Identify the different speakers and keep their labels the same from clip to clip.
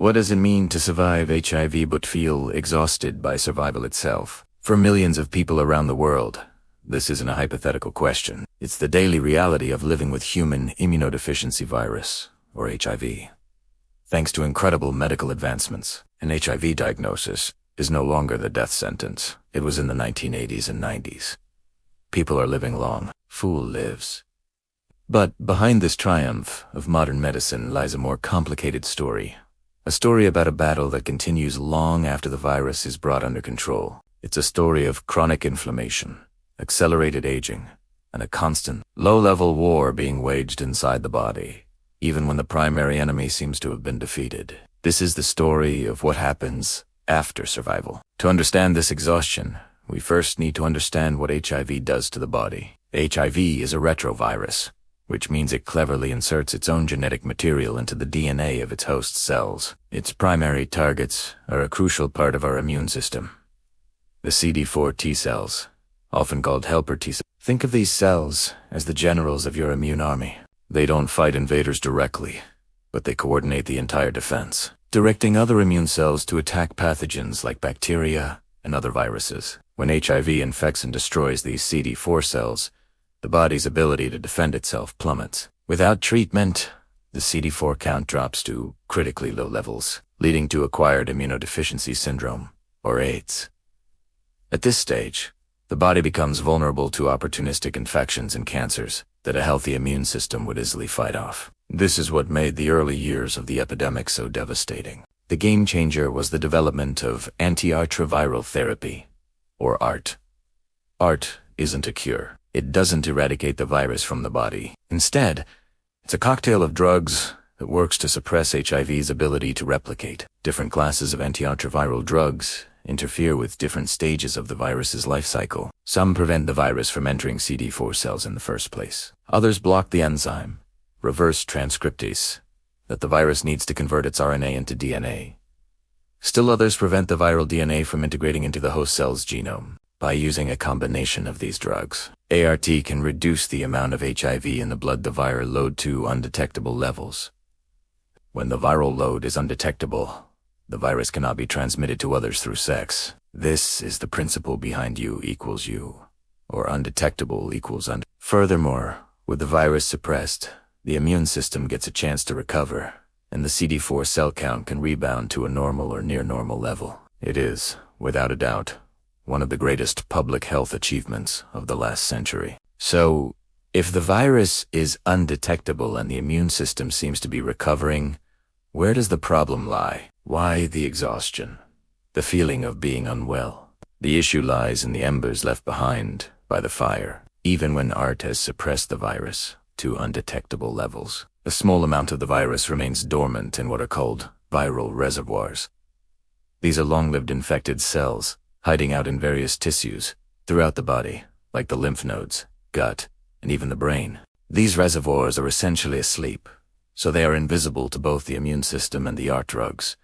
Speaker 1: What does it mean to survive HIV but feel exhausted by survival itself? For millions of people around the world, this isn't a hypothetical question. It's the daily reality of living with human immunodeficiency virus, or HIV. Thanks to incredible medical advancements, an HIV diagnosis is no longer the death sentence it was in the 1980s and 90s. People are living long. Fool lives. But behind this triumph of modern medicine lies a more complicated story. A story about a battle that continues long after the virus is brought under control. It's a story of chronic inflammation, accelerated aging, and a constant, low-level war being waged inside the body, even when the primary enemy seems to have been defeated. This is the story of what happens after survival. To understand this exhaustion, we first need to understand what HIV does to the body. HIV is a retrovirus, which means it cleverly inserts its own genetic material into the DNA of its host cells. Its primary targets are a crucial part of our immune system. The CD4 T cells, often called helper T cells. Think of these cells as the generals of your immune army. They don't fight invaders directly, but they coordinate the entire defense, directing other immune cells to attack pathogens like bacteria and other viruses. When HIV infects and destroys these CD4 cells, the body's ability to defend itself plummets. Without treatment, the CD4 count drops to critically low levels, leading to acquired immunodeficiency syndrome, or AIDS. At this stage, the body becomes vulnerable to opportunistic infections and cancers that a healthy immune system would easily fight off. This is what made the early years of the epidemic so devastating. The game changer was the development of antiretroviral therapy, or ART. ART isn't a cure. It doesn't eradicate the virus from the body. Instead, it's a cocktail of drugs that works to suppress HIV's ability to replicate. Different classes of antiretroviral drugs interfere with different stages of the virus's life cycle. Some prevent the virus from entering CD4 cells in the first place. Others block the enzyme, reverse transcriptase, that the virus needs to convert its RNA into DNA. Still others prevent the viral DNA from integrating into the host cell's genome. By using a combination of these drugs, ART can reduce the amount of HIV in the blood the viral load to undetectable levels. When the viral load is undetectable, the virus cannot be transmitted to others through sex. This is the principle behind U equals U, or undetectable equals Furthermore, with the virus suppressed, the immune system gets a chance to recover, and the CD4 cell count can rebound to a normal or near normal level. It is, without a doubt, one of the greatest public health achievements of the last century. So, if the virus is undetectable and the immune system seems to be recovering, where does the problem lie? Why the exhaustion? The feeling of being unwell? The issue lies in the embers left behind by the fire. Even when ART has suppressed the virus to undetectable levels, a small amount of the virus remains dormant in what are called viral reservoirs. These are long-lived infected cells, hiding out in various tissues throughout the body, like the lymph nodes, gut, and even the brain. These reservoirs are essentially asleep, so they are invisible to both the immune system and the ART drugs,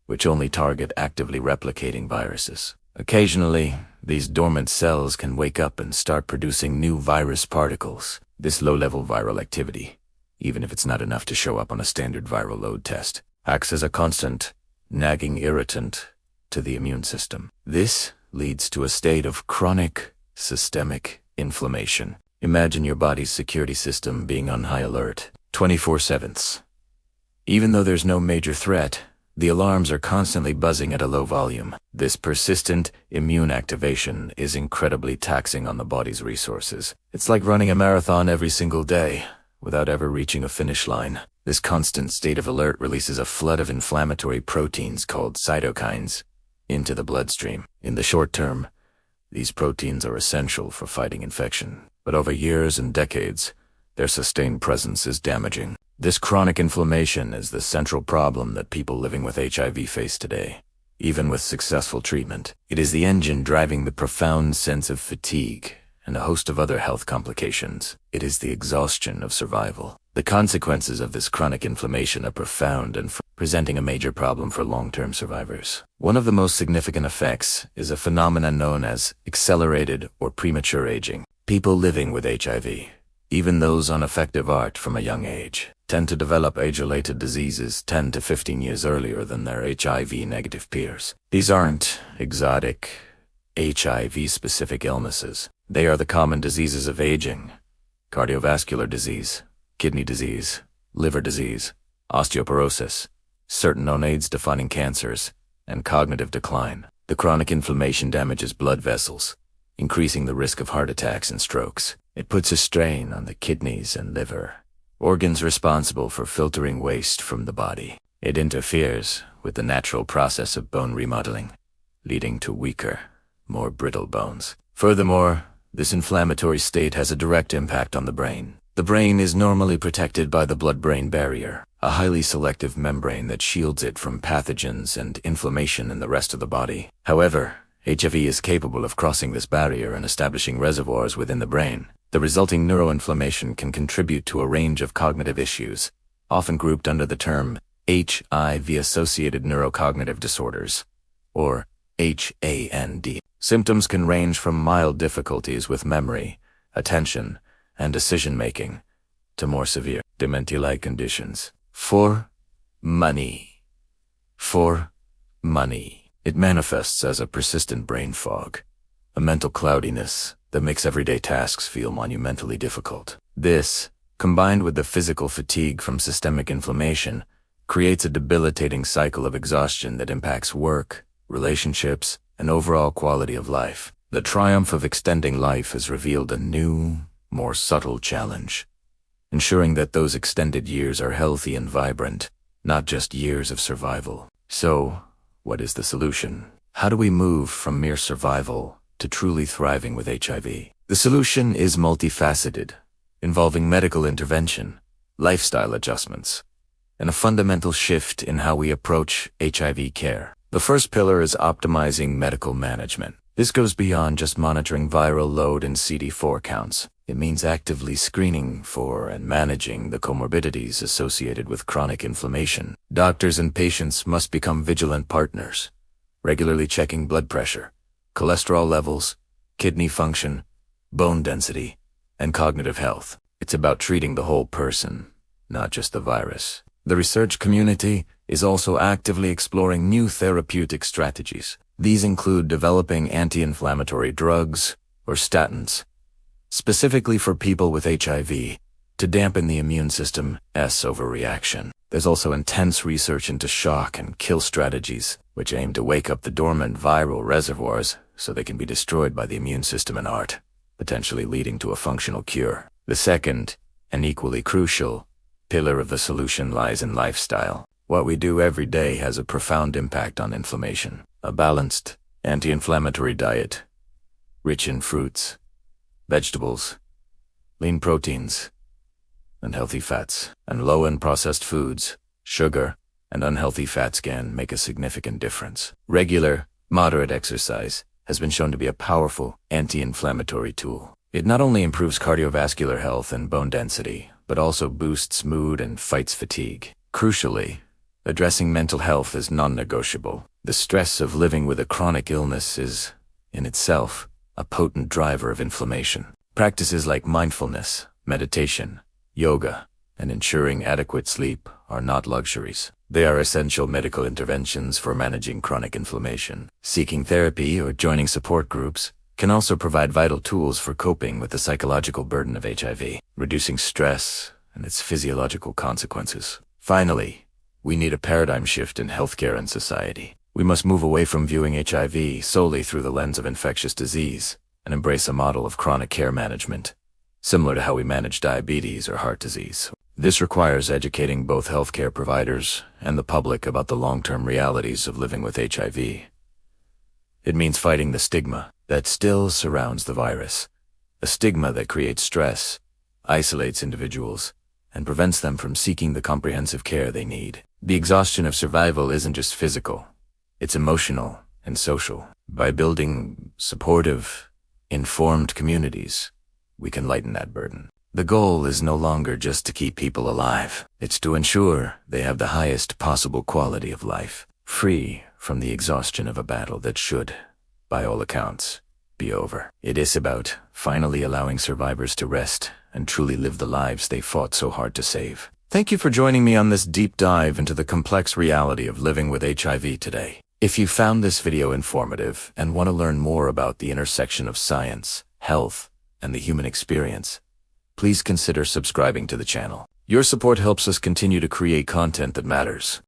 Speaker 1: which only target actively replicating viruses. Occasionally, these dormant cells can wake up and start producing new virus particles. This low-level viral activity, even if it's not enough to show up on a standard viral load test, acts as a constant, nagging irritant to the immune system. This leads to a state of chronic, systemic inflammation. Imagine your body's security system being on high alert 24/7. Even though there's no major threat, the alarms are constantly buzzing at a low volume. This persistent immune activation is incredibly taxing on the body's resources. It's like running a marathon every single day without ever reaching a finish line. This constant state of alert releases a flood of inflammatory proteins called cytokines into the bloodstream. In the short term, these proteins are essential for fighting infection, but over years and decades, their sustained presence is damaging. This chronic inflammation is the central problem that people living with HIV face today. Even with successful treatment, it is the engine driving the profound sense of fatigue and a host of other health complications. It is the exhaustion of survival. The consequences of this chronic inflammation are profound and presenting a major problem for long-term survivors. One of the most significant effects is a phenomenon known as accelerated or premature aging. People living with HIV, Even those on effective art from a young age tend to develop age-related diseases 10 to 15 years earlier than their HIV-negative peers. These aren't exotic, HIV-specific illnesses. They are the common diseases of aging: cardiovascular disease, kidney disease, liver disease, osteoporosis, certain known AIDS-defining cancers, and cognitive decline. The chronic inflammation damages blood vessels, increasing the risk of heart attacks and strokes. It puts a strain on the kidneys and liver, organs responsible for filtering waste from the body. It interferes with the natural process of bone remodeling, leading to weaker, more brittle bones. Furthermore, this inflammatory state has a direct impact on the brain. The brain is normally protected by the blood-brain barrier, a highly selective membrane that shields it from pathogens and inflammation in the rest of the body. However, HIV is capable of crossing this barrier and establishing reservoirs within the brain. The resulting neuroinflammation can contribute to a range of cognitive issues, often grouped under the term HIV-associated neurocognitive disorders, or HAND. Symptoms can range from mild difficulties with memory, attention, and decision-making, to more severe dementia-like conditions. For money. It manifests as a persistent brain fog, a mental cloudiness that makes everyday tasks feel monumentally difficult. This, combined with the physical fatigue from systemic inflammation, creates a debilitating cycle of exhaustion that impacts work, relationships, and overall quality of life. The triumph of extending life has revealed a new, more subtle challenge: ensuring that those extended years are healthy and vibrant, not just years of survival. So, what is the solution? How do we move from mere survival to truly thriving with HIV? The solution is multifaceted, involving medical intervention, lifestyle adjustments, and a fundamental shift in how we approach HIV care. The first pillar is optimizing medical management. This goes beyond just monitoring viral load and CD4 counts. It means actively screening for and managing the comorbidities associated with chronic inflammation. Doctors and patients must become vigilant partners, regularly checking blood pressure, cholesterol levels, kidney function, bone density, and cognitive health. It's about treating the whole person, not just the virus. The research community is also actively exploring new therapeutic strategies. These include developing anti-inflammatory drugs, or statins, specifically for people with HIV, to dampen the immune system's overreaction. There's also intense research into shock and kill strategies, which aim to wake up the dormant viral reservoirs so they can be destroyed by the immune system and art, potentially leading to a functional cure. The second, and equally crucial, pillar of the solution lies in lifestyle. What we do every day has a profound impact on inflammation. A balanced, anti-inflammatory diet, rich in fruits, vegetables, lean proteins, and healthy fats, and low in processed foods, sugar, and unhealthy fats can make a significant difference. Regular, moderate exercise has been shown to be a powerful anti-inflammatory tool. It not only improves cardiovascular health and bone density, but also boosts mood and fights fatigue. Crucially, addressing mental health is non-negotiable. The stress of living with a chronic illness is, in itself, a potent driver of inflammation. Practices like mindfulness, meditation, yoga, and ensuring adequate sleep are not luxuries. They are essential medical interventions for managing chronic inflammation. Seeking therapy or joining support groups can also provide vital tools for coping with the psychological burden of HIV, reducing stress and its physiological consequences. Finally, we need a paradigm shift in healthcare and society. We must move away from viewing HIV solely through the lens of infectious disease and embrace a model of chronic care management, similar to how we manage diabetes or heart disease. This requires educating both healthcare providers and the public about the long-term realities of living with HIV. It means fighting the stigma that still surrounds the virus, a stigma that creates stress, isolates individuals, and prevents them from seeking the comprehensive care they need. The exhaustion of survival isn't just physical, it's emotional and social. By building supportive, informed communities, we can lighten that burden. The goal is no longer just to keep people alive. It's to ensure they have the highest possible quality of life, free from the exhaustion of a battle that should, by all accounts, be over. It is about finally allowing survivors to rest and truly live the lives they fought so hard to save. Thank you for joining me on this deep dive into the complex reality of living with HIV today. If you found this video informative and want to learn more about the intersection of science, health, and the human experience, please consider subscribing to the channel. Your support helps us continue to create content that matters.